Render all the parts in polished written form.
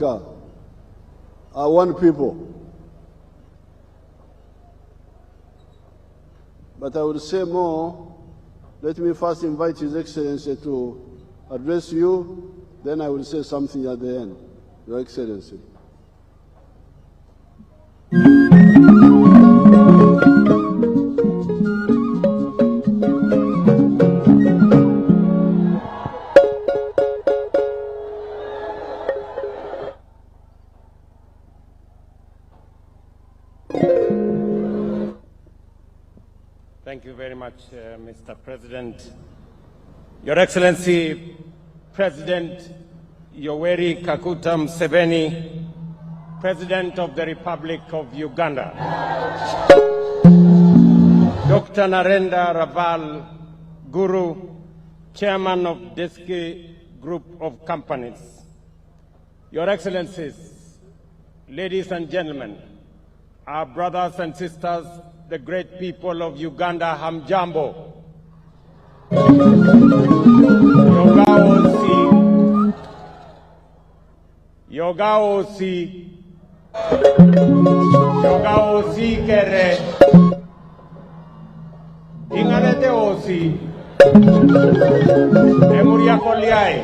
are one people. But I would say more. Let me first invite His Excellency to address you, then I will say something at the end. Your Excellency. Thank you very much, Mr. President. Your Excellency, President Yoweri Kaguta Museveni, President of the Republic of Uganda, Dr. Narendra Raval Guru, Chairman of Deski Group of Companies, Your Excellencies, ladies and gentlemen, our brothers and sisters, the great people of Uganda, hamjambo. Yoga osi kere ingarete osi emuria koliai.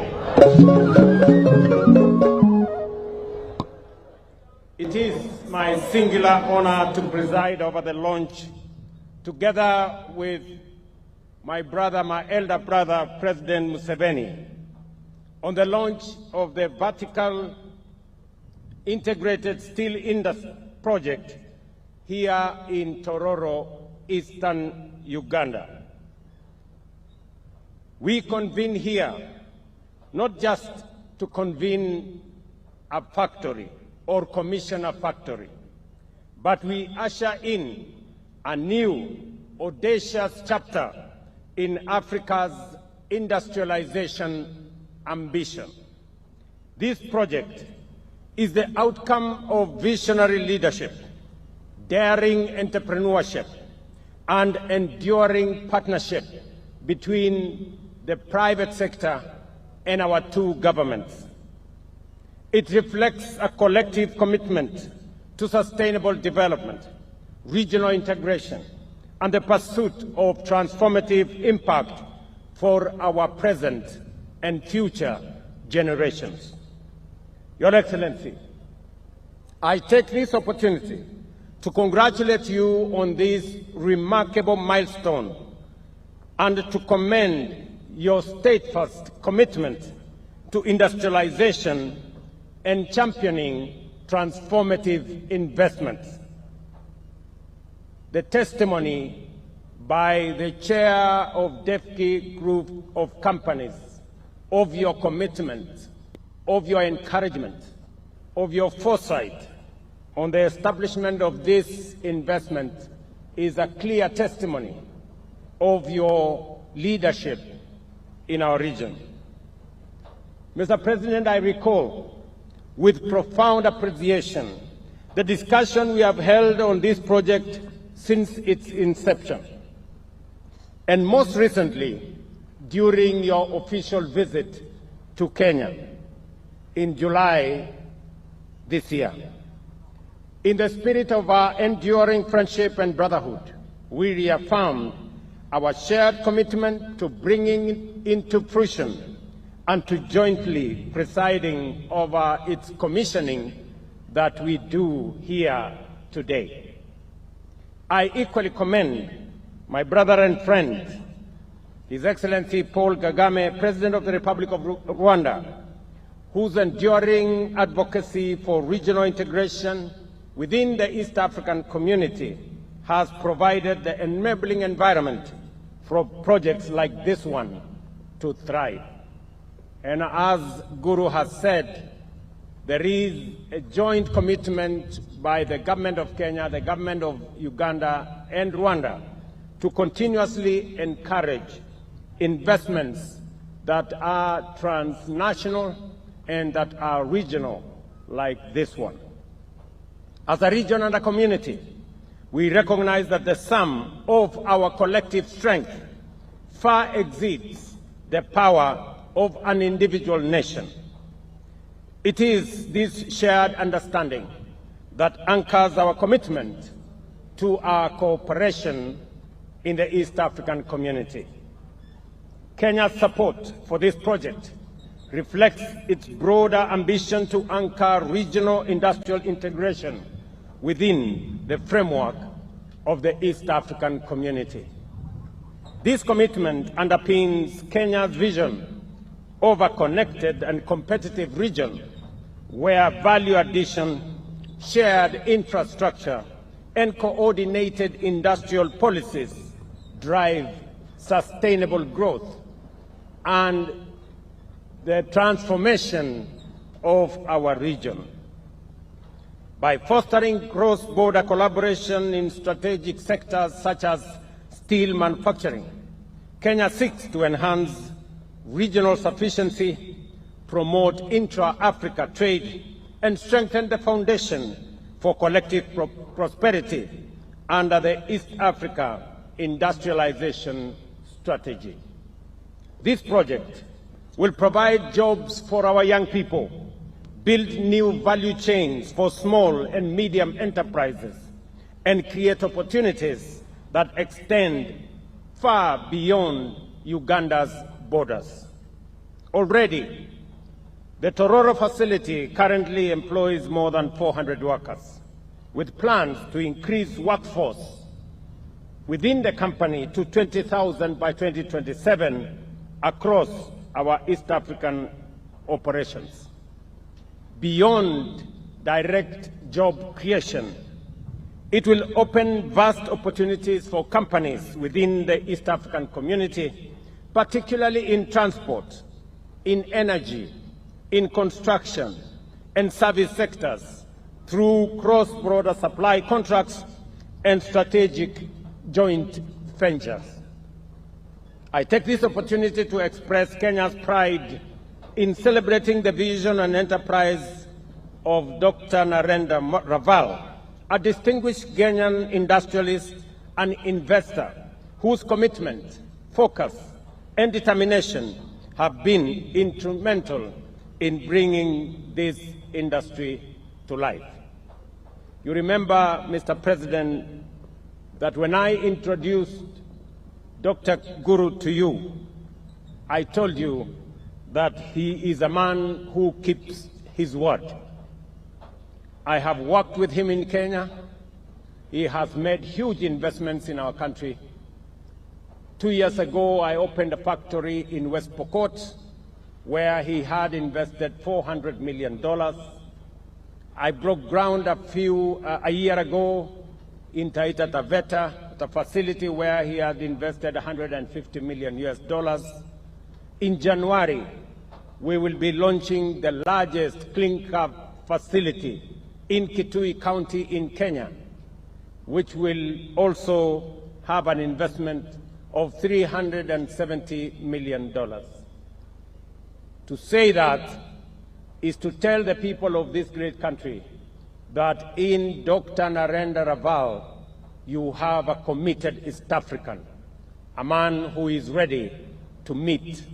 It is my singular honor to preside over the launch, together with my elder brother, President Museveni, on the launch of the vertical integrated steel industry project here in Tororo, eastern Uganda. We convene here not just to convene a factory or commission a factory, but we usher in a new, audacious chapter in Africa's industrialization ambition. This project is the outcome of visionary leadership, daring entrepreneurship, and enduring partnership between the private sector and our two governments. It reflects a collective commitment to sustainable development, regional integration, and the pursuit of transformative impact for our present and future generations. Your Excellency, I take this opportunity to congratulate you on this remarkable milestone and to commend your steadfast commitment to industrialization and championing transformative investments. The testimony by the chair of DEFCI Group of Companies of your commitment, of your encouragement, of your foresight on the establishment of this investment is a clear testimony of your leadership in our region. Mr. President, I recall with profound appreciation the discussion we have held on this project since its inception, and most recently during your official visit to Kenya in July this year. In the spirit of our enduring friendship and brotherhood, we reaffirmed our shared commitment to bringing into fruition and to jointly presiding over its commissioning that we do here today. I equally commend my brother and friend, His Excellency Paul Kagame, President of the Republic of Rwanda, whose enduring advocacy for regional integration within the East African community has provided the enabling environment for projects like this one to thrive. And as Guru has said, there is a joint commitment by the government of Kenya, the government of Uganda, and Rwanda to continuously encourage investments that are transnational and that are regional, like this one. As a region and a community, we recognize that the sum of our collective strength far exceeds the power of an individual nation. It is this shared understanding that anchors our commitment to our cooperation in the East African community. Kenya's support for this project reflects its broader ambition to anchor regional industrial integration within the framework of the East African community. This commitment underpins Kenya's vision of a connected and competitive region where value addition, shared infrastructure, and coordinated industrial policies drive sustainable growth and the transformation of our region. By fostering cross-border collaboration in strategic sectors such as steel manufacturing, Kenya seeks to enhance regional sufficiency, promote intra-Africa trade, and strengthen the foundation for collective prosperity under the East Africa industrialization strategy. This project will provide jobs for our young people, build new value chains for small and medium enterprises, and create opportunities that extend far beyond Uganda's borders. Already, the Tororo facility currently employs more than 400 workers, with plans to increase workforce within the company to 20,000 by 2027 across our East African operations. Beyond direct job creation, it will open vast opportunities for companies within the East African community, particularly in transport, in energy, in construction, and service sectors through cross-border supply contracts and strategic joint ventures. I take this opportunity to express Kenya's pride in celebrating the vision and enterprise of Dr. Narendra Raval, a distinguished Kenyan industrialist and investor whose commitment, focus, and determination have been instrumental in bringing this industry to life. You remember, Mr. President, that when I introduced Dr. Guru to you, I told you that he is a man who keeps his word. I have worked with him in Kenya. He has made huge investments in our country. 2 years ago, I opened a factory in West Pokot where he had invested $400 million. I broke ground a year ago in Taita Taveta, the facility where he had invested $150 million US. In January, we will be launching the largest clinker facility in Kitui County in Kenya, which will also have an investment of $370 million. To say that is to tell the people of this great country that in Dr. Narendra Raval, you have a committed East African, a man who is ready to meet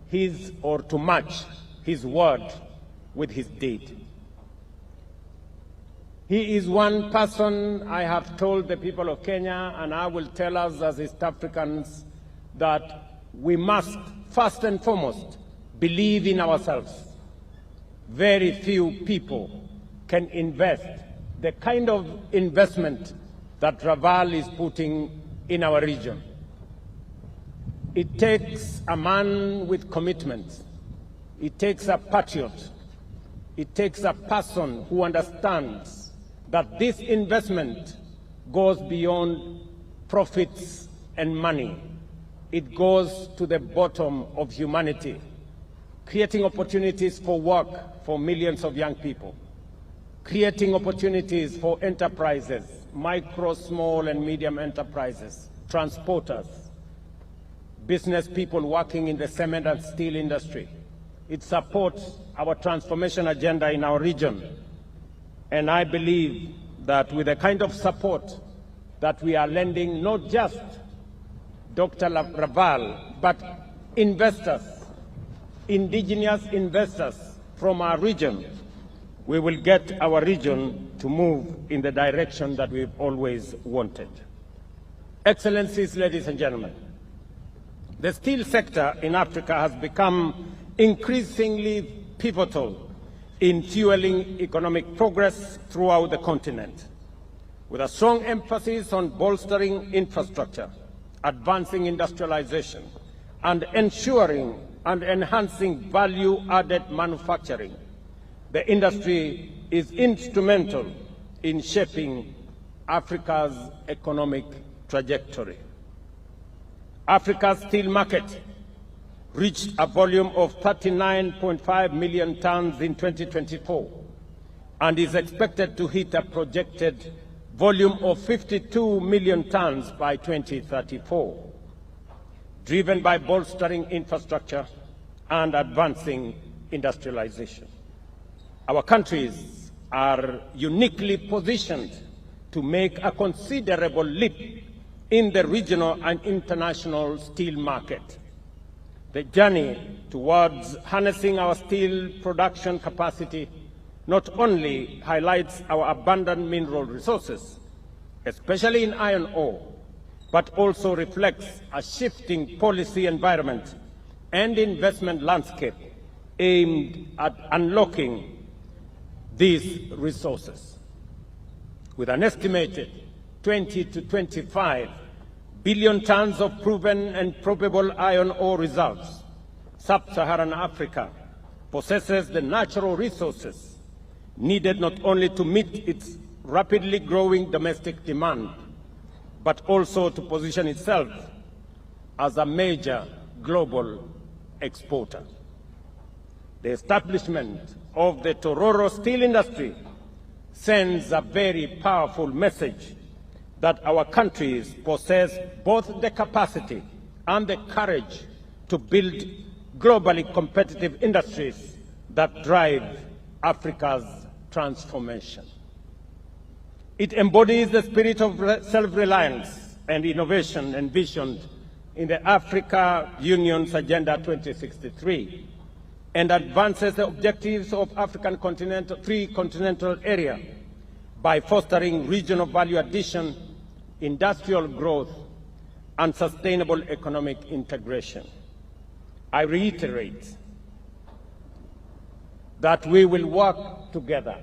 his or to match his word with his deed. He is one person I have told the people of Kenya, and I will tell us as East Africans, that we must first and foremost believe in ourselves. Very few people can invest the kind of investment that Raval is putting in our region. It takes a man with commitment. It takes a patriot. It takes a person who understands that this investment goes beyond profits and money. It goes to the bottom of humanity, creating opportunities for work for millions of young people, creating opportunities for enterprises, micro, small, and medium enterprises, transporters, business people working in the cement and steel industry. It supports our transformation agenda in our region. And I believe that with the kind of support that we are lending, not just Dr. Raval, but investors, indigenous investors from our region, we will get our region to move in the direction that we've always wanted. Excellencies, ladies and gentlemen, the steel sector in Africa has become increasingly pivotal in fueling economic progress throughout the continent, with a strong emphasis on bolstering infrastructure, advancing industrialization, and ensuring and enhancing value-added manufacturing. The industry is instrumental in shaping Africa's economic trajectory. Africa's steel market reached a volume of 39.5 million tons in 2024 and is expected to hit a projected volume of 52 million tons by 2034, driven by bolstering infrastructure and advancing industrialization. Our countries are uniquely positioned to make a considerable leap in the regional and international steel market. The journey towards harnessing our steel production capacity not only highlights our abundant mineral resources, especially in iron ore, but also reflects a shifting policy environment and investment landscape aimed at unlocking these resources. With an estimated 20 to 25 billion tons of proven and probable iron ore reserves, Sub-Saharan Africa possesses the natural resources needed not only to meet its rapidly growing domestic demand, but also to position itself as a major global exporter. The establishment of the Tororo steel industry sends a very powerful message that our countries possess both the capacity and the courage to build globally competitive industries that drive Africa's transformation. It embodies the spirit of self-reliance and innovation envisioned in the Africa Union's Agenda 2063 and advances the objectives of African free continental area by fostering regional value addition, industrial growth, and sustainable economic integration. I reiterate that we will work together,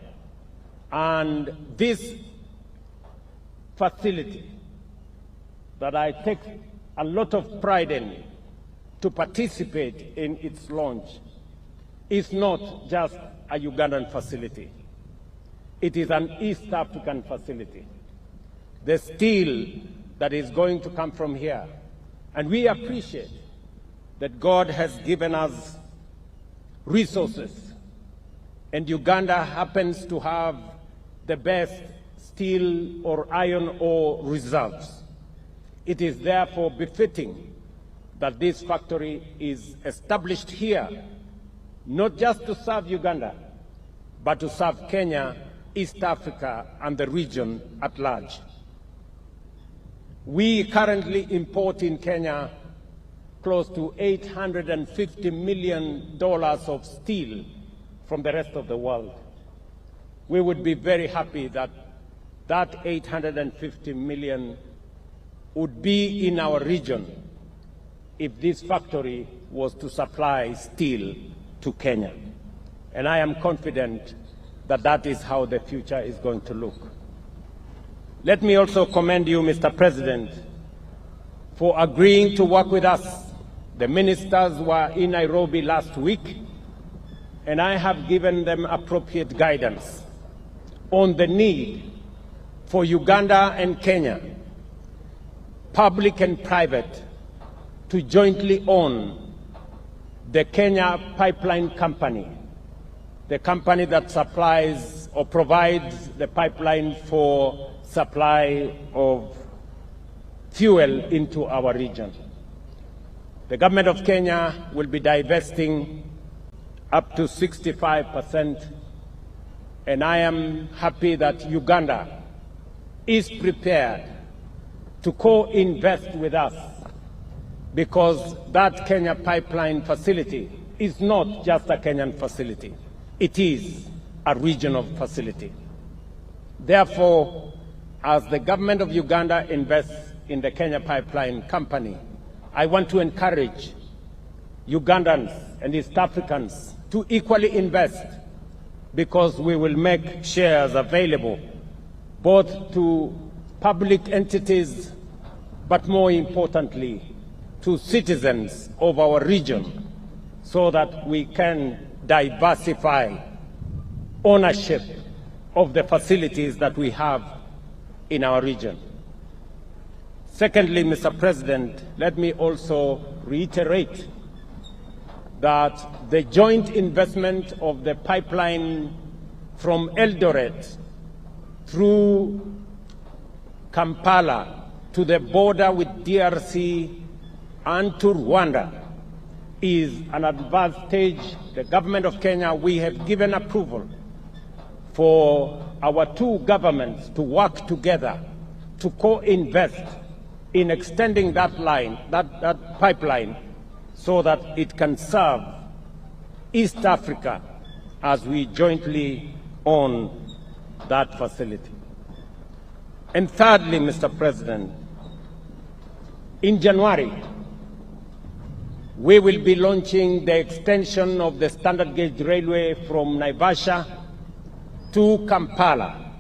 and this facility that I take a lot of pride in to participate in its launch is not just a Ugandan facility. It is an East African facility. The steel that is going to come from here, and we appreciate that God has given us resources, and Uganda happens to have the best steel or iron ore reserves. It is therefore befitting that this factory is established here, not just to serve Uganda, but to serve Kenya, East Africa, and the region at large. We currently import in Kenya close to $850 million of steel from the rest of the world. We would be very happy that that $850 million would be in our region if this factory was to supply steel to Kenya. And I am confident that that is how the future is going to look. Let me also commend you, Mr. President, for agreeing to work with us. The ministers were in Nairobi last week, and I have given them appropriate guidance on the need for Uganda and Kenya, public and private, to jointly own the Kenya Pipeline Company, the company that supplies or provides the pipeline for supply of fuel into our region. The government of Kenya will be divesting up to 65%, and I am happy that Uganda is prepared to co-invest with us, because that Kenya pipeline facility is not just a Kenyan facility. it is a regional facility. Therefore, as the government of Uganda invests in the Kenya Pipeline Company, I want to encourage Ugandans and East Africans to equally invest, because we will make shares available both to public entities, but more importantly, to citizens of our region, so that we can diversify ownership of the facilities that we have in our region. Secondly, Mr. President, let me also reiterate that the joint investment of the pipeline from Eldoret through Kampala to the border with DRC and to Rwanda is an advantage. The government of Kenya, we have given approval for our two governments to work together to co-invest in extending that line, that pipeline, so that it can serve East Africa as we jointly own that facility. And thirdly, Mr. President, in January, we will be launching the extension of the standard gauge railway from Naivasha to Kampala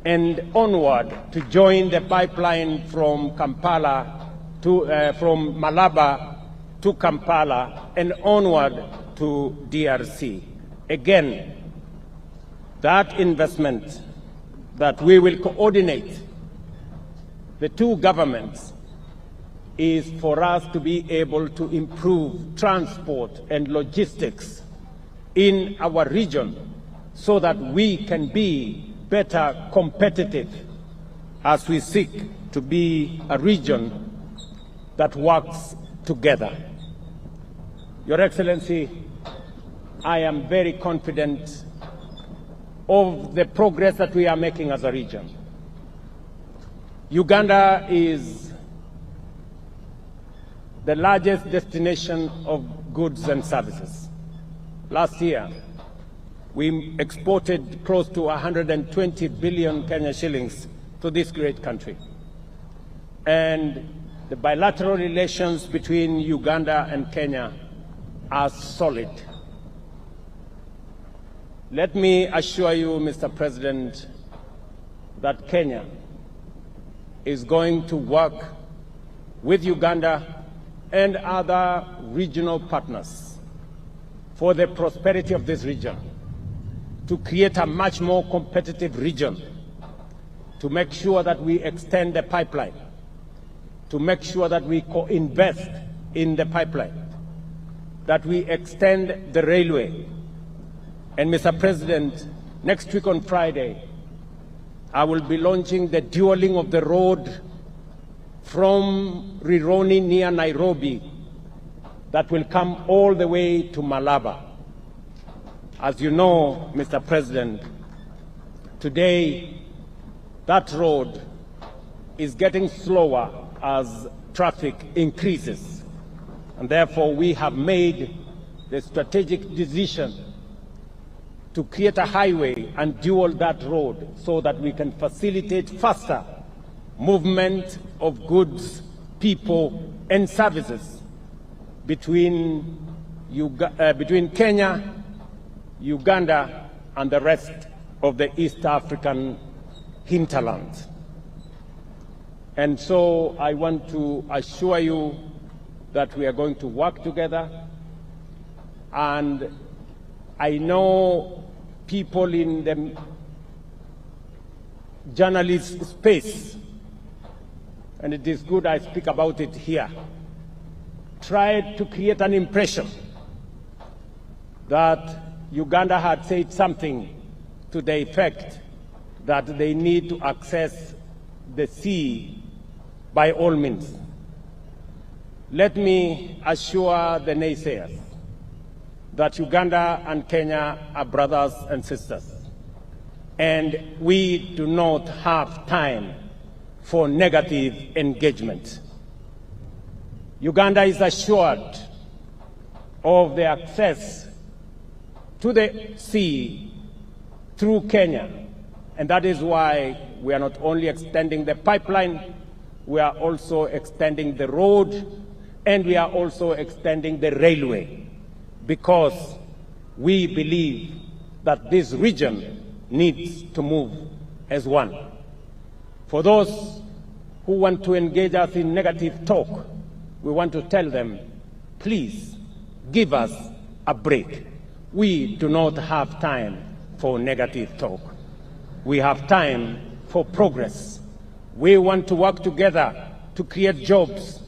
and onward to join the pipeline from Kampala to from Malaba to Kampala and onward to DRC. Again, that investment that we will coordinate the two governments is for us to be able to improve transport and logistics in our region so that we can be better competitive as we seek to be a region that works together. Your Excellency, I am very confident of the progress that we are making as a region. Uganda is the largest destination of goods and services. Last year, we exported close to 120 billion Kenya shillings to this great country. And the bilateral relations between Uganda and Kenya are solid. Let me assure you, Mr. President, that Kenya is going to work with Uganda and other regional partners for the prosperity of this region, to create a much more competitive region, to make sure that we extend the pipeline, to make sure that we co-invest in the pipeline, that we extend the railway. And Mr. President, next week on Friday, I will be launching the dualing of the road from Rironi near Nairobi that will come all the way to Malaba. As you know, Mr. President, today that road is getting slower as traffic increases. And therefore we have made the strategic decision to create a highway and dual that road so that we can facilitate faster movement of goods, people, and services between Kenya, Uganda, and the rest of the East African hinterland. And so I want to assure you that we are going to work together, and I know people in the journalist space, and it is good I speak about it here, tried to create an impression that Uganda had said something to the effect that they need to access the sea by all means. Let me assure the naysayers that Uganda and Kenya are brothers and sisters, and we do not have time for negative engagement. Uganda is assured of the access to the sea through Kenya. And that is why we are not only extending the pipeline, we are also extending the road, and we are also extending the railway, because we believe that this region needs to move as one. For those who want to engage us in negative talk, we want to tell them, please give us a break. We do not have time for negative talk. We have time for progress. We want to work together to create jobs.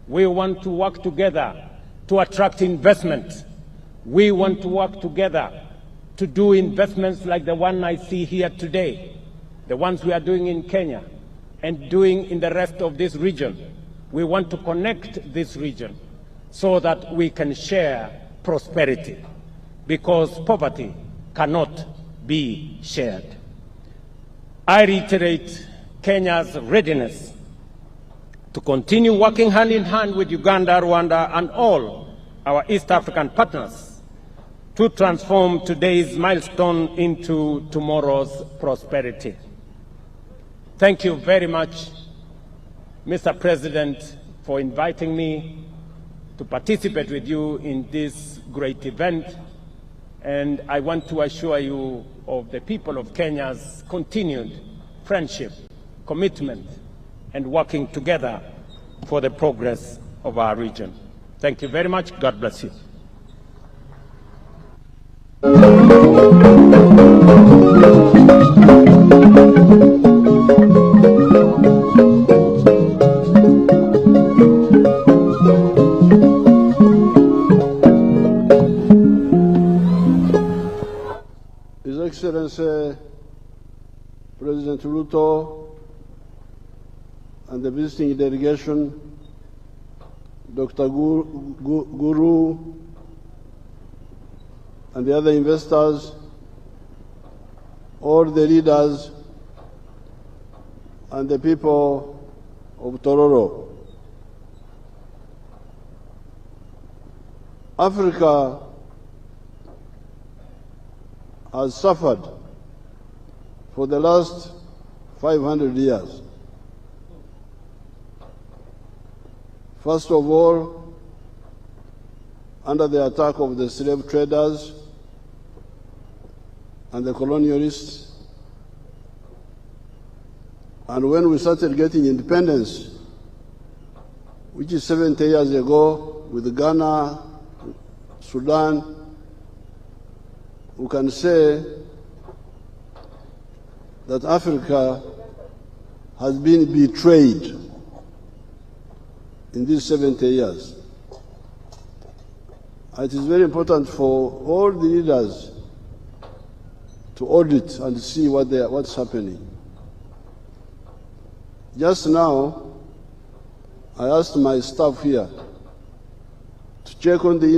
We want to work together to attract investment. We want to work together to do investments like the one I see here today, the ones we are doing in Kenya and doing in the rest of this region. We want to connect this region so that we can share prosperity, because poverty cannot be shared. I reiterate Kenya's readiness to continue working hand in hand with Uganda, Rwanda, and all our East African partners to transform today's milestone into tomorrow's prosperity. Thank you very much, Mr. President, for inviting me to participate with you in this great event. And I want to assure you of the people of Kenya's continued friendship, commitment, and working together for the progress of our region. Thank you very much. God bless you. His Excellency President Ruto and the visiting delegation, Dr. Guru and the other investors, all the leaders and the people of Tororo. Africa has suffered for the last 500 years. First of all, under the attack of the slave traders and the colonialists. And when we started getting independence, which is 70 years ago, with Ghana, Sudan, we can say that Africa has been betrayed in these 70 years. It is very important for all the leaders to audit and see what's happening. Just now, I asked my staff here to check on the